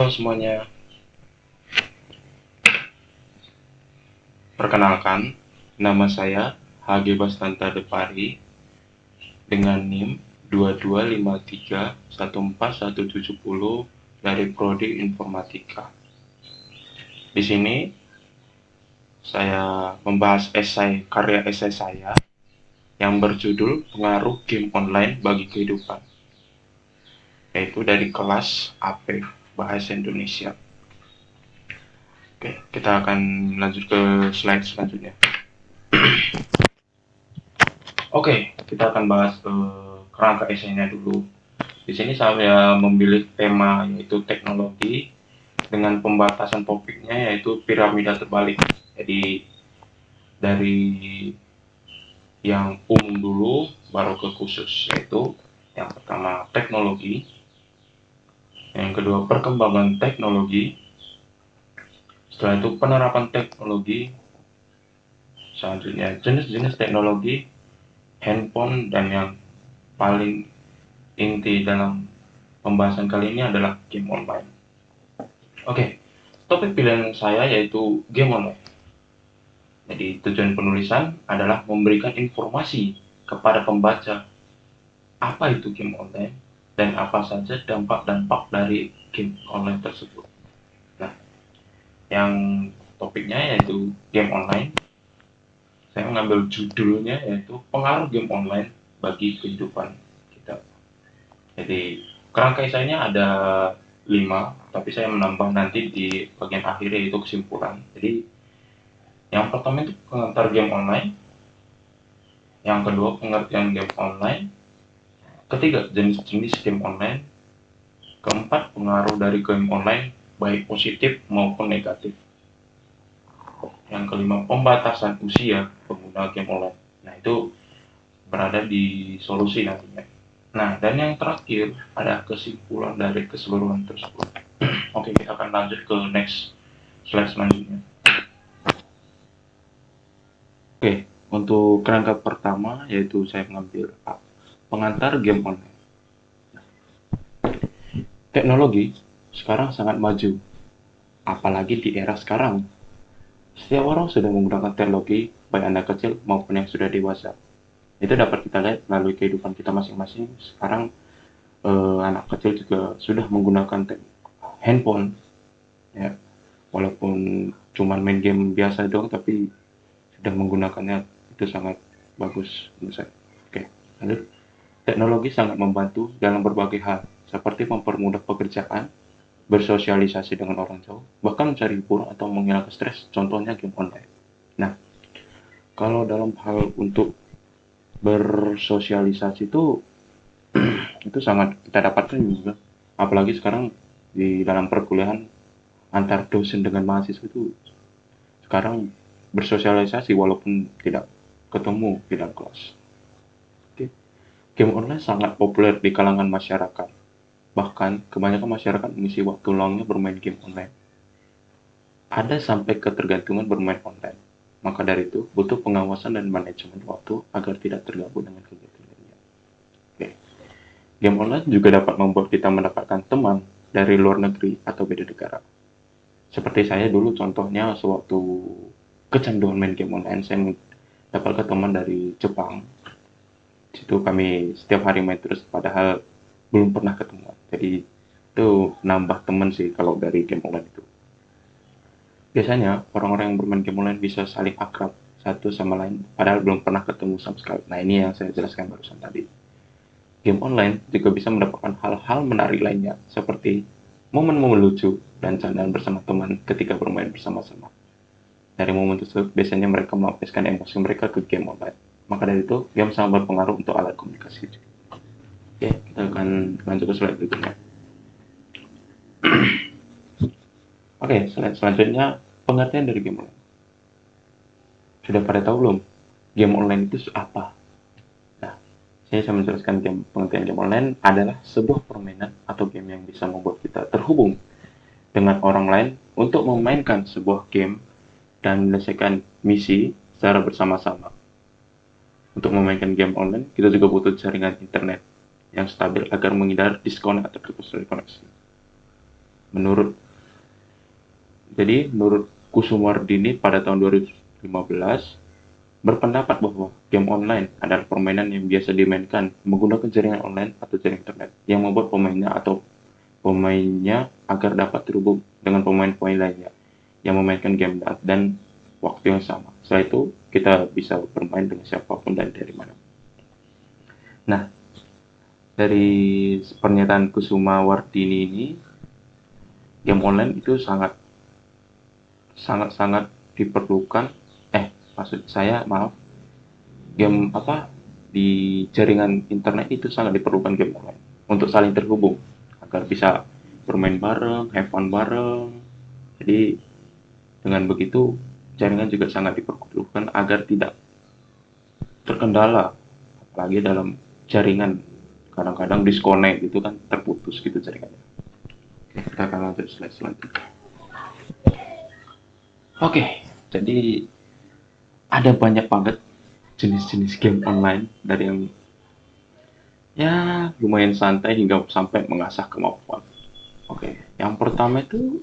Halo semuanya, perkenalkan, nama saya HG Bastanta Depari dengan NIM 2253141710 dari Prodi Informatika. Di sini saya membahas karya esai saya yang berjudul Pengaruh Game Online bagi Kehidupan, yaitu dari kelas AP Bahasa Indonesia. Oke, kita akan lanjut ke slide selanjutnya. Oke, kita akan bahas kerangka esainya dulu. Di sini saya memilih tema yaitu teknologi dengan pembatasan topiknya yaitu piramida terbalik. Jadi dari yang umum dulu baru ke khusus, yaitu yang pertama teknologi, yang kedua perkembangan teknologi, setelah itu penerapan teknologi, selanjutnya jenis-jenis teknologi, handphone, dan yang paling inti dalam pembahasan kali ini adalah game online. Oke, topik pilihan saya yaitu game online. Jadi tujuan penulisan adalah memberikan informasi kepada pembaca apa itu game online dan apa saja dampak-dampak dari game online tersebut. Nah, yang topiknya yaitu game online, saya mengambil judulnya yaitu pengaruh game online bagi kehidupan kita. Jadi kerangka esainya ada 5, tapi saya menambah nanti di bagian akhir yaitu kesimpulan. Jadi yang pertama itu pengantar game online, yang kedua pengertian game online, ketiga jenis-jenis game online, keempat pengaruh dari game online baik positif maupun negatif, yang kelima pembatasan usia pengguna game online. Nah itu berada di solusi nantinya. Nah dan yang terakhir ada kesimpulan dari keseluruhan tersebut. Oke, kita akan lanjut ke next slide selanjutnya. Oke, untuk kerangka pertama yaitu saya mengambil pengantar game online. Teknologi sekarang sangat maju, apalagi di era sekarang. Setiap orang sudah menggunakan teknologi, baik anak kecil maupun yang sudah dewasa. Itu dapat kita lihat melalui kehidupan kita masing-masing. Sekarang anak kecil juga sudah menggunakan handphone, ya, walaupun cuma main game biasa doang, tapi sudah menggunakannya, itu sangat bagus menurut saya. Oke, lanjut. Teknologi sangat membantu dalam berbagai hal, seperti mempermudah pekerjaan, bersosialisasi dengan orang jauh, bahkan mencari hiburan atau menghilangkan stres, contohnya game online. Nah, kalau dalam hal untuk bersosialisasi itu sangat kita dapatkan juga, apalagi sekarang di dalam perkuliahan antar dosen dengan mahasiswa itu sekarang bersosialisasi walaupun tidak ketemu di dalam kelas. Oke. Game online sangat populer di kalangan masyarakat. Bahkan kebanyakan masyarakat mengisi waktu luangnya bermain game online. Ada sampai ketergantungan bermain online. Maka dari itu, butuh pengawasan dan manajemen waktu agar tidak tergabung dengan kegiatan lainnya. Oke. Game online juga dapat membuat kita mendapatkan teman dari luar negeri atau beda negara. Seperti saya dulu contohnya sewaktu kecanduan main game online, saya mendapatkan teman dari Jepang. Di situ kami setiap hari main terus, padahal belum pernah ketemu. Jadi itu nambah teman sih kalau dari game online itu. Biasanya orang-orang yang bermain game online bisa saling akrab satu sama lain, padahal belum pernah ketemu sama sekali. Nah ini yang saya jelaskan barusan tadi. Game online juga bisa mendapatkan hal-hal menarik lainnya, seperti momen-momen lucu dan candaan bersama teman ketika bermain bersama-sama. Dari momen tersebut, biasanya mereka melampiaskan emosi mereka ke game online. Maka dari itu, game sangat berpengaruh untuk alat komunikasi. Oke, kita akan lanjut ke slide berikutnya. Oke, slide selanjutnya pengertian dari game online. Sudah pada tahu belum? Game online itu apa? Nah, saya menjelaskan pengertian game online adalah sebuah permainan atau game yang bisa membuat kita terhubung dengan orang lain untuk memainkan sebuah game dan menyelesaikan misi secara bersama-sama. Untuk memainkan game online, kita juga butuh jaringan internet yang stabil agar menghindari diskonek atau terputus dari koneksi. Menurut menurut Kusumardini pada tahun 2015 berpendapat bahwa game online adalah permainan yang biasa dimainkan menggunakan jaringan online atau jaringan internet yang membuat pemainnya agar dapat terhubung dengan pemain-pemain lainnya yang memainkan game dan waktu yang sama. Setelah itu kita bisa bermain dengan siapapun dan dari mana. Nah, dari pernyataan Kusuma Wardini ini, game online itu sangat sangat sangat diperlukan. Maksud saya maaf, game apa di jaringan internet itu sangat diperlukan game online untuk saling terhubung agar bisa bermain bareng, have fun bareng. Jadi dengan begitu jaringan juga sangat diperlukan agar tidak terkendala, apalagi dalam jaringan kadang-kadang disconnect gitu kan, terputus gitu jaringannya. Oke, kita akan lanjut slide selanjutnya. Oke, jadi ada banyak banget jenis-jenis game online dari yang ya lumayan santai hingga sampai mengasah kemampuan. Oke, yang pertama itu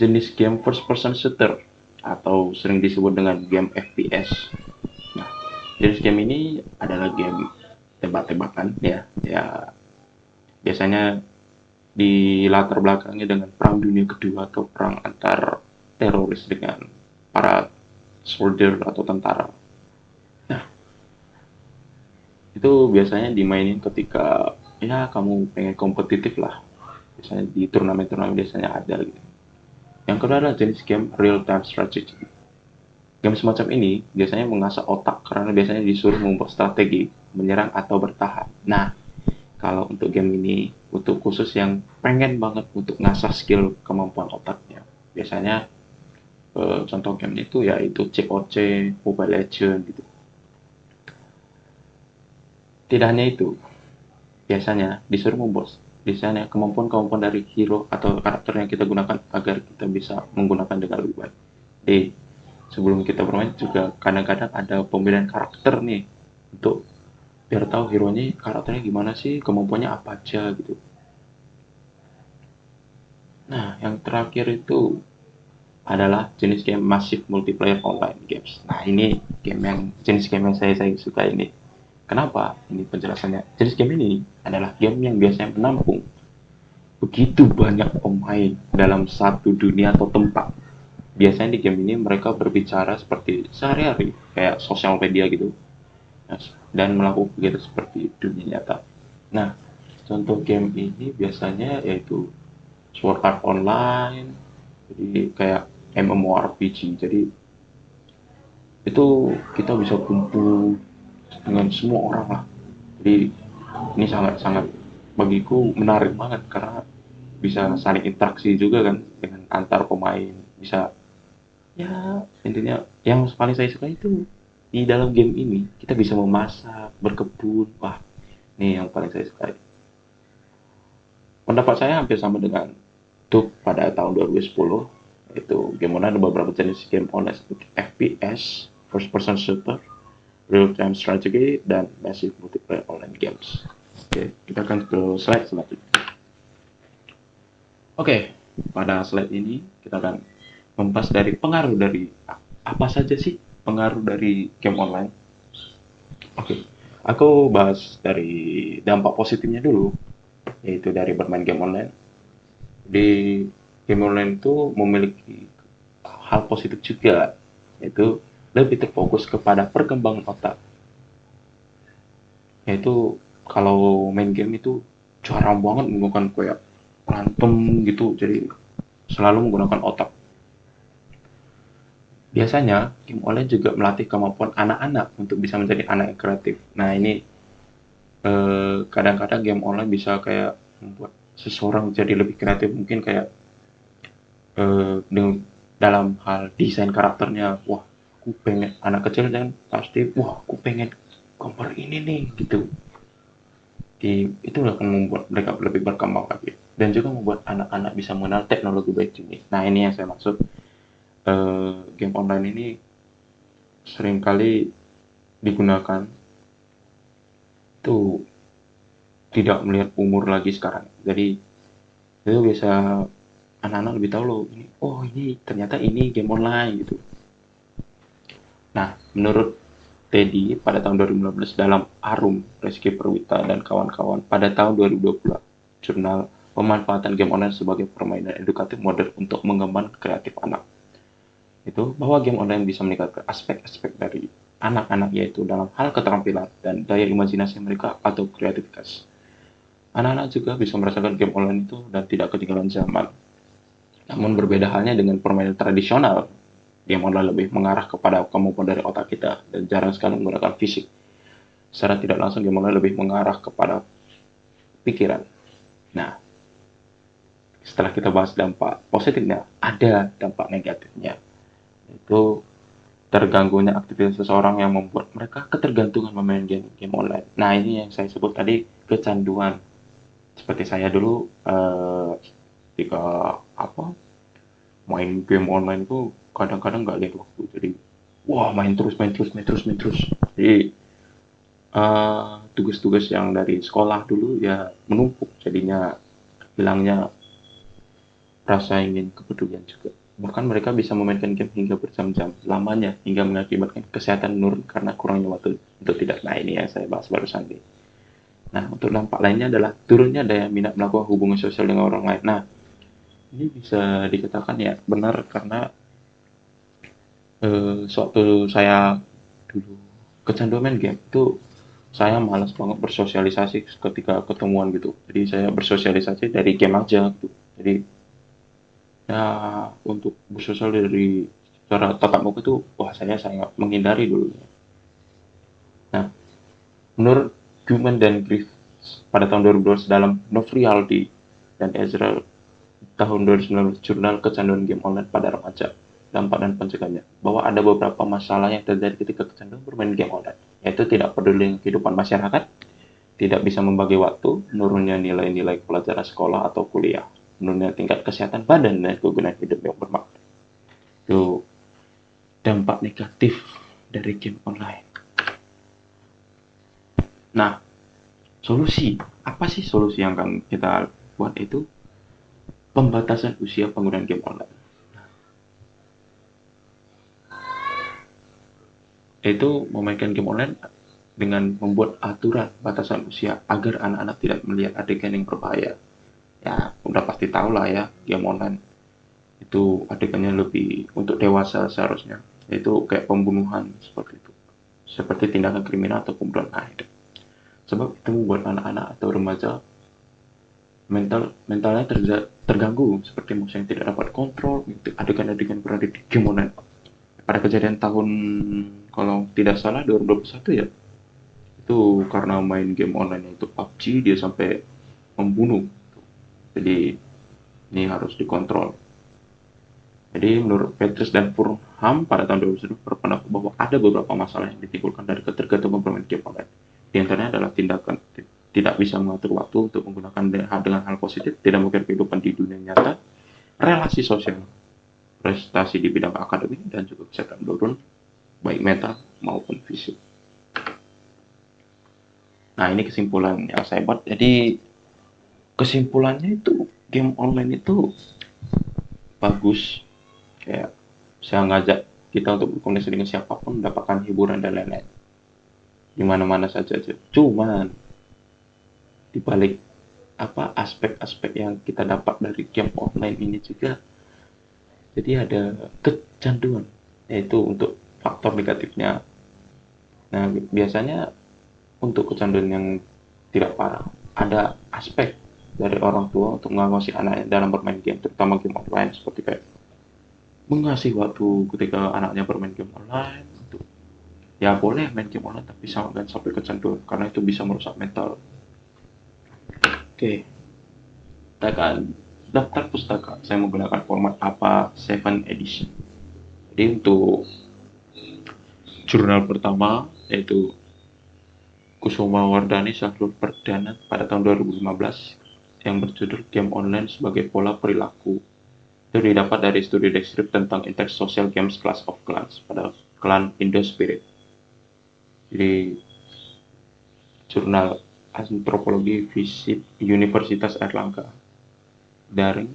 jenis game first person shooter atau sering disebut dengan game FPS. Nah, jenis game ini adalah game tembak-tembakan ya biasanya di latar belakangnya dengan perang dunia kedua atau perang antar teroris dengan para soldier atau tentara. Nah, itu biasanya dimainin ketika ya kamu pengen kompetitif lah. Biasanya di turnamen-turnamen biasanya ada gitu. Yang kedua adalah jenis game real time strategy. Game semacam ini biasanya mengasah otak karena biasanya disuruh membuat strategi, menyerang atau bertahan. Nah, kalau untuk game ini untuk khusus yang pengen banget untuk ngasah skill kemampuan otaknya, biasanya contoh game itu yaitu COC, Mobile Legends gitu. Tidak hanya itu, biasanya disuruh membuat biasanya kemampuan-kemampuan dari hero atau karakter yang kita gunakan agar kita bisa menggunakan dengan lebih baik. Jadi sebelum kita bermain juga kadang-kadang ada pemilihan karakter nih untuk biar tahu hero nya karakternya gimana sih, kemampuannya apa aja gitu. Nah, yang terakhir itu adalah jenis game massive multiplayer online games. Nah, ini jenis game yang saya suka ini. Kenapa? Ini penjelasannya. Jenis game ini adalah game yang biasanya menampung begitu banyak pemain dalam satu dunia atau tempat. Biasanya di game ini mereka berbicara seperti sehari-hari, kayak sosial media gitu, dan melakukan kegiatan seperti dunia nyata. Nah, contoh game ini biasanya yaitu Sword Art Online, jadi kayak MMORPG. Jadi itu kita bisa kumpul dengan semua orang lah. Jadi ini sangat-sangat bagiku menarik banget karena bisa saling interaksi juga kan dengan antar pemain. Bisa ya intinya yang paling saya suka itu di dalam game ini kita bisa memasak, berkebun. Wah, ini yang paling saya suka. Pendapat saya hampir sama dengan Tuk pada tahun 2010. Itu game online ada beberapa jenis game online seperti FPS, first person shooter, real time strategy, dan massive multiplayer online games. Oke, kita akan ke slide selanjutnya. Oke, pada slide ini kita akan membahas dari pengaruh dari apa saja sih pengaruh dari game online. Oke, aku bahas dari dampak positifnya dulu, yaitu dari bermain game online. Di game online itu memiliki hal positif juga, yaitu lebih terfokus kepada perkembangan otak. Yaitu kalau main game itu jarang banget menggunakan kayak berantem gitu, jadi selalu menggunakan otak. Biasanya game online juga melatih kemampuan anak-anak untuk bisa menjadi anak yang kreatif. Nah, ini kadang-kadang game online bisa kayak membuat seseorang jadi lebih kreatif, mungkin kayak dengan dalam hal desain karakternya. Wah, aku pengen anak kecil kan pasti, wah aku pengen gambar ini nih gitu. Itu akan membuat mereka lebih berkembang lagi dan juga membuat anak-anak bisa mengenal teknologi baik ini. Nah, ini yang saya maksud, game online ini seringkali digunakan itu tidak melihat umur lagi sekarang. Jadi itu bisa anak-anak lebih tahu loh ini, oh ini ternyata ini game online gitu. Nah, menurut Teddy pada tahun 2015 dalam Arum, Reski Perwita dan kawan-kawan pada tahun 2020, jurnal pemanfaatan game online sebagai permainan edukatif modern untuk mengembangkan kreatif anak. Itu bahwa game online bisa meningkatkan aspek-aspek dari anak-anak yaitu dalam hal keterampilan dan daya imajinasi mereka atau kreativitas. Anak-anak juga bisa merasakan game online itu dan tidak ketinggalan zaman. Namun berbeda halnya dengan permainan tradisional, game online lebih mengarah kepada kemampuan dari otak kita dan jarang sekali menggunakan fisik. Secara tidak langsung game online lebih mengarah kepada pikiran. Nah, setelah kita bahas dampak positifnya, ada dampak negatifnya. Itu terganggunya aktivitas seseorang yang membuat mereka ketergantungan memain game online. Nah, ini yang saya sebut tadi kecanduan. Seperti saya dulu ketika apa main game online itu kadang-kadang nggak lihat waktu. Jadi wah main terus main terus main terus main terus. Jadi tugas-tugas yang dari sekolah dulu ya menumpuk jadinya hilangnya rasa ingin kepedulian juga. Bahkan mereka bisa memainkan game hingga berjam-jam lamanya hingga mengakibatkan kesehatan menurun karena kurangnya waktu untuk tidak. Nah ini yang saya bahas barusan nih. Nah untuk dampak lainnya adalah turunnya daya minat melakukan hubungan sosial dengan orang lain. Nah ini bisa dikatakan ya benar karena sewaktu saya dulu kecanduan main game itu saya malas banget bersosialisasi ketika ketemuan gitu. Jadi saya bersosialisasi dari game aja gitu. Jadi ya untuk bersosial dari secara tatap muka itu wah saya sangat menghindari dulu. Nah, menurut Human dan Griffiths pada tahun 2012 dalam Novrialdi dan Ezra tahun 2019 jurnal kecanduan game online pada remaja dampak dan pencegahannya bahwa ada beberapa masalah yang terjadi ketika kecanduan bermain game online yaitu tidak peduli dengan kehidupan masyarakat, tidak bisa membagi waktu, menurunnya nilai-nilai pelajaran sekolah atau kuliah, menurunnya tingkat kesehatan badan dan kegunaan hidup yang bermakna. Itu dampak negatif dari game online. Nah, solusi apa sih solusi yang akan kita buat itu pembatasan usia penggunaan game online. Yaitu memainkan game online dengan membuat aturan batasan usia agar anak-anak tidak melihat adegan yang berbahaya. Ya, udah pasti tahu lah ya, game online itu adegannya lebih untuk dewasa seharusnya. Yaitu kayak pembunuhan seperti itu. Seperti tindakan kriminal atau pembunuhan. Nah, itu. Sebab itu membuat anak-anak atau remaja mentalnya terganggu seperti emosi yang tidak dapat kontrol, adegan-adegan berada di game online. Pada kejadian tahun kalau tidak salah 2021 ya, itu karena main game online itu PUBG dia sampai membunuh. Jadi ini harus dikontrol. Jadi menurut Petrus dan Furnham pada tahun 2010 berpendapat bahwa ada beberapa masalah yang ditimbulkan dari ketergantungan bermain game online. Di antaranya adalah tindakan tidak bisa mengatur waktu untuk menggunakan dengan hal positif, tidak mungkin kehidupan di dunia nyata, relasi sosial, prestasi di bidang akademik, dan juga kesehatan menurun, baik mental maupun fisik. Nah ini kesimpulan yang saya buat. Jadi kesimpulannya itu game online itu bagus. Kayak saya ngajak kita untuk berkomunikasi dengan siapapun, mendapatkan hiburan dan lain-lain. Di mana-mana saja. Cuman di balik apa aspek-aspek yang kita dapat dari game online ini juga jadi ada kecanduan yaitu untuk faktor negatifnya. Nah biasanya untuk kecanduan yang tidak parah ada aspek dari orang tua untuk mengawasi anaknya dalam bermain game terutama game online seperti kayak mengasih waktu ketika anaknya bermain game online untuk ya boleh main game online tapi jangan sampai kecanduan karena itu bisa merusak mental. Oke, kita akan daftar pustaka saya menggunakan format apa 7 edition. Jadi untuk jurnal pertama yaitu Kusuma Wardani Sahrul Perdana pada tahun 2015 yang berjudul Game Online sebagai Pola Perilaku. Itu didapat dari studi deskripsi tentang intersocial games Clash of Clans pada klan Indo Spirit. Jadi jurnal Antropologi Visip Universitas Erlangga daring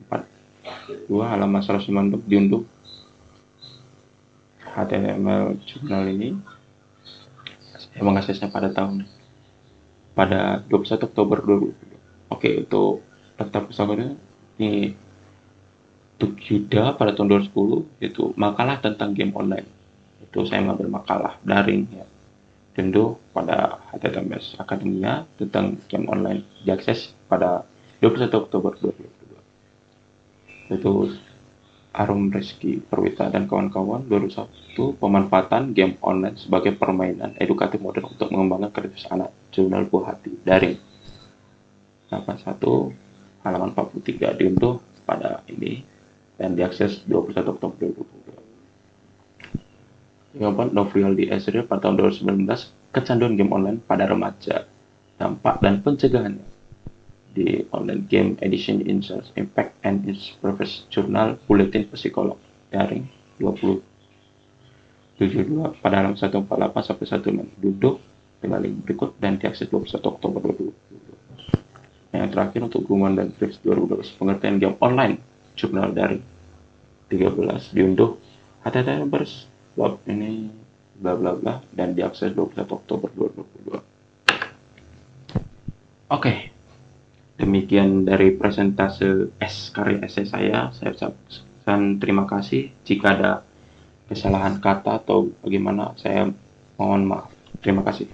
42 halaman 196 diunduh. HTML jurnal ini saya mengaksesnya pada 21 Oktober 2022. Oke, untuk daftar pustakaan ini untuk Yuda pada tahun 2010 itu makalah tentang game online. Itu saya mengambil makalah daring ya. Tentu pada HTMS Akademia tentang game online diakses pada 21 Oktober 2022. Itu Arum Reski Perwita dan kawan-kawan 2001 pemanfaatan game online sebagai permainan edukatif modern untuk mengembangkan kreativitas anak, jurnal Buah Hati daring 81 halaman 43 diunduh pada ini dan diakses 21 Oktober 2022. Jawaban novel di Ezra pada tahun 2019 kecanduan game online pada remaja, dampak dan pencegahannya di online game edition insights impact and its purpose jurnal bulletin psikolog daring 2072 pada halaman 148 sampai 16 duduk dengan link berikut dan diakses 21 Oktober 2022. Yang terakhir untuk Guman dan Fritz 2012 pengertian game online jurnal daring 13 diunduh HTML blog ini bla bla bla dan diakses 21 Oktober 2022. Oke. Demikian dari presentase karya esai saya ucapkan terima kasih. Jika ada kesalahan kata atau bagaimana, saya mohon maaf. Terima kasih.